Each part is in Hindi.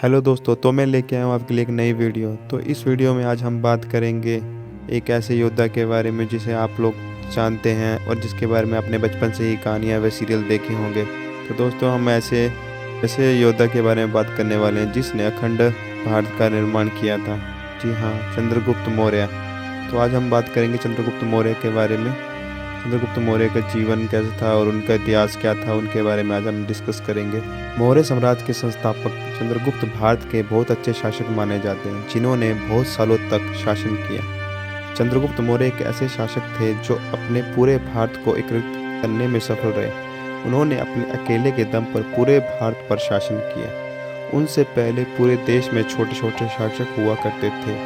हेलो दोस्तों, तो मैं लेके आया हूँ आपके लिए एक नई वीडियो। तो इस वीडियो में आज हम बात करेंगे एक ऐसे योद्धा के बारे में जिसे आप लोग जानते हैं और जिसके बारे में अपने बचपन से ही कहानियाँ व सीरियल देखे होंगे। तो दोस्तों, हम ऐसे ऐसे योद्धा के बारे में बात करने वाले हैं जिसने अखंड भारत का निर्माण किया था। जी हाँ, चंद्रगुप्त मौर्य। तो आज हम बात करेंगे चंद्रगुप्त मौर्य के बारे में। चंद्रगुप्त मौर्य का जीवन कैसा था और उनका इतिहास क्या था, उनके बारे में आज हम डिस्कस करेंगे। मौर्य साम्राज्य के संस्थापक चंद्रगुप्त भारत के बहुत अच्छे शासक माने जाते हैं जिन्होंने बहुत सालों तक शासन किया। चंद्रगुप्त मौर्य एक ऐसे शासक थे जो अपने पूरे भारत को एकीकृत करने में सफल रहे। उन्होंने अपने अकेले के दम पर पूरे भारत पर शासन किया। उनसे पहले पूरे देश में छोटे छोटे शासक हुआ करते थे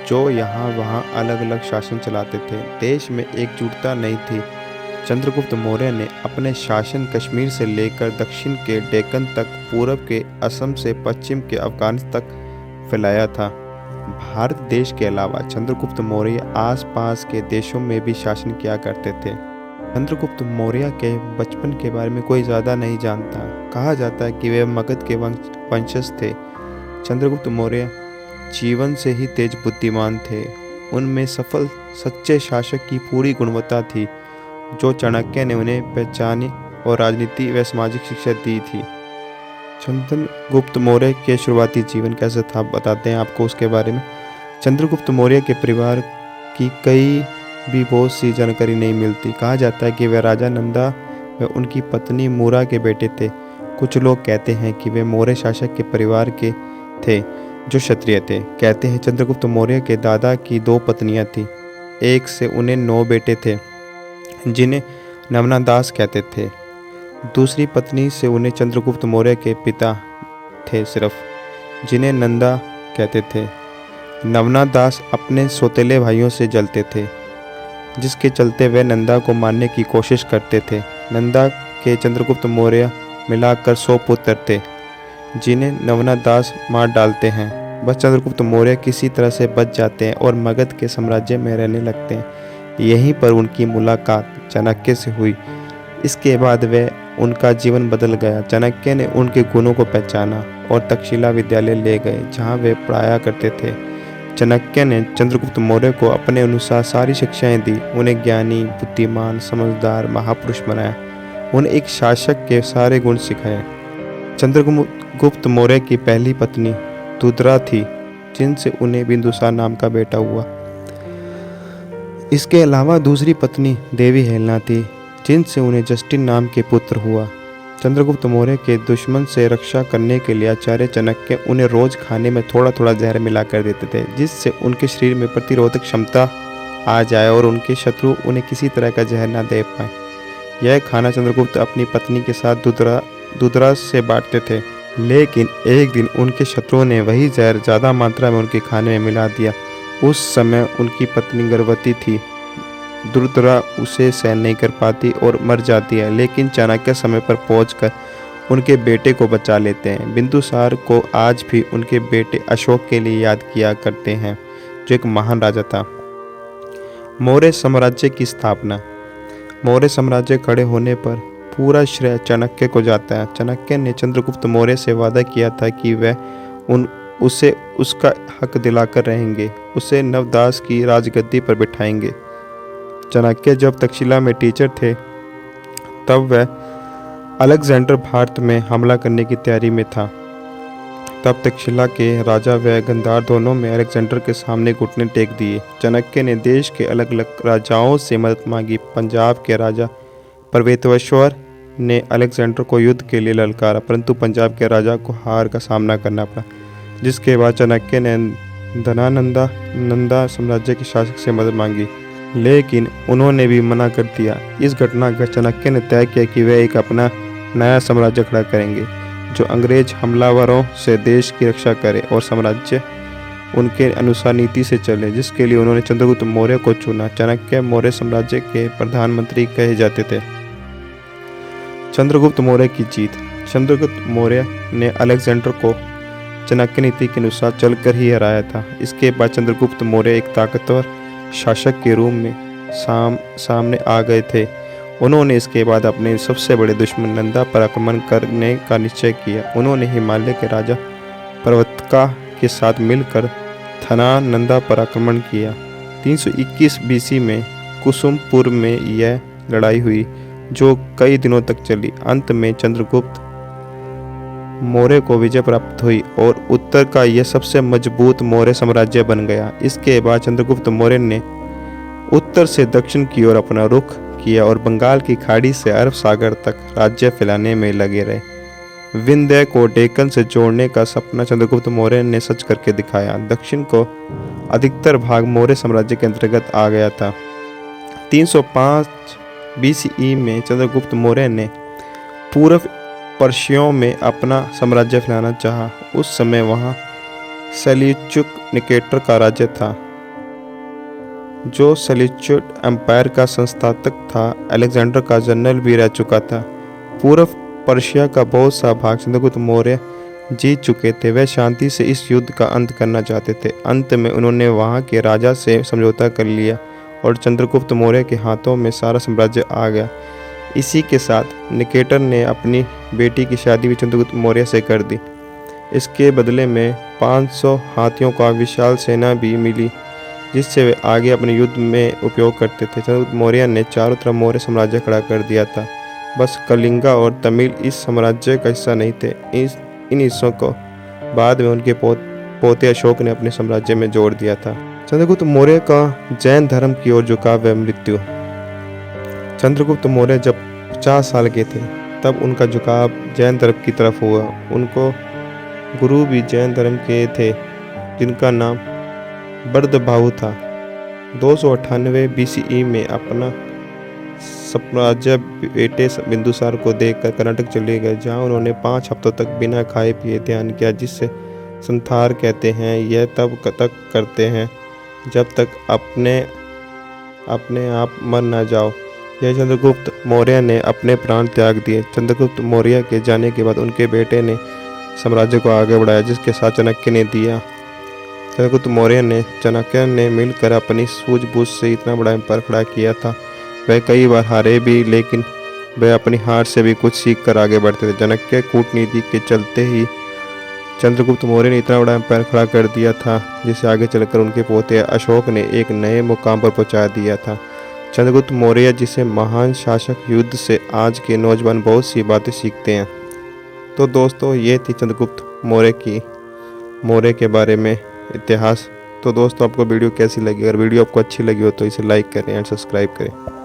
जो यहाँ वहाँ अलग अलग शासन चलाते थे। देश में एकजुटता नहीं थी। चंद्रगुप्त मौर्य ने अपने शासन कश्मीर से लेकर दक्षिण के डेक्कन तक, पूर्व के असम से पश्चिम के अफगानिस्तान तक फैलाया था। भारत देश के अलावा चंद्रगुप्त मौर्य आसपास के देशों में भी शासन किया करते थे। चंद्रगुप्त मौर्य के बचपन के बारे में कोई ज़्यादा नहीं जानता। कहा जाता है कि वे मगध के वंशज थे। चंद्रगुप्त मौर्य जीवन से ही तेज बुद्धिमान थे। उनमें सफल सच्चे शासक की पूरी गुणवत्ता थी जो चाणक्य ने उन्हें पहचानी और राजनीति व सामाजिक शिक्षा दी थी। चंद्रगुप्त मौर्य के शुरुआती जीवन कैसे था बताते हैं आपको उसके बारे में। चंद्रगुप्त मौर्य के परिवार की भी बहुत सी जानकारी नहीं मिलती। कहा जाता है कि वे राजा नंदा व उनकी पत्नी मूरा के बेटे थे। कुछ लोग कहते हैं कि वे मौर्य शासक के परिवार के थे जो क्षत्रिय थे। कहते हैं चंद्रगुप्त मौर्य के दादा की 2 पत्नियां थीं। एक से उन्हें 9 बेटे थे जिन्हें नवनादास कहते थे। दूसरी पत्नी से उन्हें चंद्रगुप्त मौर्य के पिता थे सिर्फ, जिन्हें नंदा कहते थे। नवनादास अपने सौतेले भाइयों से जलते थे जिसके चलते वे नंदा को मारने की कोशिश करते थे। नंदा के चंद्रगुप्त मौर्य मिलाकर 100 पुत्र थे जिन्हें नवनादास मार डालते हैं। बस चंद्रगुप्त मौर्य किसी तरह से बच जाते हैं और मगध के साम्राज्य में रहने लगते हैं। यहीं पर उनकी मुलाकात चाणक्य से हुई। इसके बाद उनका जीवन बदल गया। चाणक्य ने उनके गुणों को पहचाना और तक्षशिला विद्यालय ले गए जहां वे पढ़ाया करते थे। चाणक्य ने चंद्रगुप्त मौर्य को अपने अनुसार सारी शिक्षाएं दी। उन्हें ज्ञानी, बुद्धिमान, समझदार, महापुरुष बनाया। उन्हें एक शासक के सारे गुण सिखाए। चंद्रगुप्त मौर्य की पहली पत्नी दुदरा थी जिनसे उन्हें बिंदुसार नाम का बेटा हुआ। इसके अलावा दूसरी पत्नी देवी हेलना थी जिनसे उन्हें जस्टिन नाम के पुत्र हुआ। चंद्रगुप्त मौर्य के दुश्मन से रक्षा करने के लिए आचार्य चाणक्य उन्हें रोज खाने में थोड़ा थोड़ा जहर मिला कर देते थे जिससे उनके शरीर में प्रतिरोधक क्षमता आ जाए और उनके शत्रु उन्हें किसी तरह का जहर न दे पाए। यह खाना चंद्रगुप्त अपनी पत्नी के साथ दुदरा से बांटते थे, लेकिन एक दिन उनके शत्रुओं ने वही जहर ज़्यादा मात्रा में उनके खाने में मिला दिया। उस समय उनकी पत्नी गर्भवती थी। दुदरा उसे सहन नहीं कर पाती और मर जाती है, लेकिन चाणक्य समय पर पहुंचकर उनके बेटे को बचा लेते हैं। बिंदुसार को आज भी उनके बेटे अशोक के लिए याद किया करते हैं जो एक महान राजा था। मौर्य साम्राज्य की स्थापना। मौर्य साम्राज्य खड़े होने पर पूरा श्रेय चाणक्य को जाता है। चाणक्य ने चंद्रगुप्त मौर्य से वादा किया था कि वह उसे उसका हक दिलाकर रहेंगे, उसे नवदास की राजगद्दी पर बिठाएंगे। चाणक्य जब तक्षशिला में टीचर थे तब वह अलेक्जेंडर भारत में हमला करने की तैयारी में था। तब तक्षशिला के राजा व गंधार दोनों में अलेक्जेंडर के सामने घुटने टेक दिए। चाणक्य ने देश के अलग अलग राजाओं से मदद मांगी। पंजाब के राजा पर्वतेश्वर ने अलेक्जेंडर को युद्ध के लिए ललकारा, परंतु पंजाब के राजा को हार का सामना करना पड़ा, जिसके बाद चाणक्य ने नंदा साम्राज्य के शासक से मदद मांगी, लेकिन उन्होंने भी मना कर दिया। इस घटना का चाणक्य ने तय किया कि वे एक अपना नया साम्राज्य खड़ा करेंगे जो अंग्रेज हमलावरों से देश की रक्षा करे और साम्राज्य उनके अनुसार नीति से चले, जिसके लिए उन्होंने चंद्रगुप्त मौर्य को चुना। चाणक्य मौर्य साम्राज्य के प्रधानमंत्री कहे जाते थे। चंद्रगुप्त मौर्य की जीत। चंद्रगुप्त मौर्य ने अलेक्जेंडर को चाणक्य नीति के अनुसार चलकर ही हराया था। इसके बाद चंद्रगुप्त मौर्य एक ताकतवर शासक के रूप में सामने आ गए थे। उन्होंने इसके बाद अपने सबसे बड़े दुश्मन नंदा पर आक्रमण करने का निश्चय किया। उन्होंने हिमालय के राजा प्रवत्का के साथ मिलकर थनानंदा पर आक्रमण किया। 321 बीसी में कुसुमपुर में यह लड़ाई हुई जो कई दिनों तक चली। अंत में चंद्रगुप्त मौर्य को विजय प्राप्त हुई और उत्तर का यह सबसे मजबूत मौर्य साम्राज्य बन गया। इसके बाद चंद्रगुप्त मौर्य ने उत्तर से दक्षिण की ओर अपना रुख किया और बंगाल की खाड़ी से अरब सागर तक राज्य फैलाने में लगे रहे। विंध्य को डेक्कन से जोड़ने का सपना चंद्रगुप्त मौर्य ने सच करके दिखाया। दक्षिण को अधिकतर भाग मौर्य साम्राज्य के अंतर्गत आ गया था। 305 बीसीई में चंद्रगुप्त मौर्य ने पूर्व पर्शियों में अपना साम्राज्य फैलाना चाहा। उस समय वहां सेल्यूकिड निकेटर का राज्य था जो सेल्यूकिड एम्पायर का संस्थापक था। अलेक्जेंडर का जनरल भी रह चुका था। पूर्व पर्शिया का बहुत सा भाग चंद्रगुप्त मौर्य जीत चुके थे। वे शांति से इस युद्ध का अंत करना चाहते थे। अंत में उन्होंने वहां के राजा से समझौता कर लिया और चंद्रगुप्त मौर्य के हाथों में सारा साम्राज्य आ गया। इसी के साथ निकेटर ने अपनी बेटी की शादी भी चंद्रगुप्त मौर्य से कर दी। इसके बदले में 500 हाथियों का विशाल सेना भी मिली जिससे वे आगे अपने युद्ध में उपयोग करते थे। चंद्रगुप्त मौर्य ने चारों तरफ मौर्य साम्राज्य खड़ा कर दिया था। बस कलिंगा और तमिल इस साम्राज्य का हिस्सा नहीं थे। इन हिस्सों को बाद में उनके पोते अशोक ने अपने साम्राज्य में जोड़ दिया था। चंद्रगुप्त मौर्य का जैन धर्म की ओर झुकाव व मृत्यु। चंद्रगुप्त मौर्य जब 50 साल के थे तब उनका झुकाव जैन धर्म की तरफ हुआ। उनको गुरु भी जैन धर्म के थे जिनका नाम बर्दबाहु था। 298 बीसीई में अपना साम्राज्य बेटे बिंदुसार को देकर कर्नाटक चले गए जहां उन्होंने 5 हफ्तों तक बिना खाए पिए ध्यान किया जिसे संथार कहते हैं। यह तब तक करते हैं जब तक अपने आप मर न जाओ। यह चंद्रगुप्त मौर्य ने अपने प्राण त्याग दिए। चंद्रगुप्त मौर्य के जाने के बाद उनके बेटे ने साम्राज्य को आगे बढ़ाया जिसके साथ चाणक्य ने दिया। चंद्रगुप्त मौर्य ने चाणक्य ने मिलकर अपनी सूझबूझ से इतना बड़ा एम्पायर खड़ा किया था। वह कई बार हारे भी लेकिन वह अपनी हार से भी कुछ सीख कर आगे बढ़ते थे। चाणक्य कूटनीति के चलते ही चंद्रगुप्त मौर्य ने इतना बड़ा एम्पायर खड़ा कर दिया था जिसे आगे चलकर उनके पोते अशोक ने एक नए मुकाम पर पहुंचा दिया था। चंद्रगुप्त मौर्य जिसे महान शासक युद्ध से आज के नौजवान बहुत सी बातें सीखते हैं। तो दोस्तों ये थी चंद्रगुप्त मौर्य के बारे में इतिहास। तो दोस्तों आपको वीडियो कैसी लगी? अगर वीडियो आपको अच्छी लगी हो तो इसे लाइक करें एंड सब्सक्राइब करें।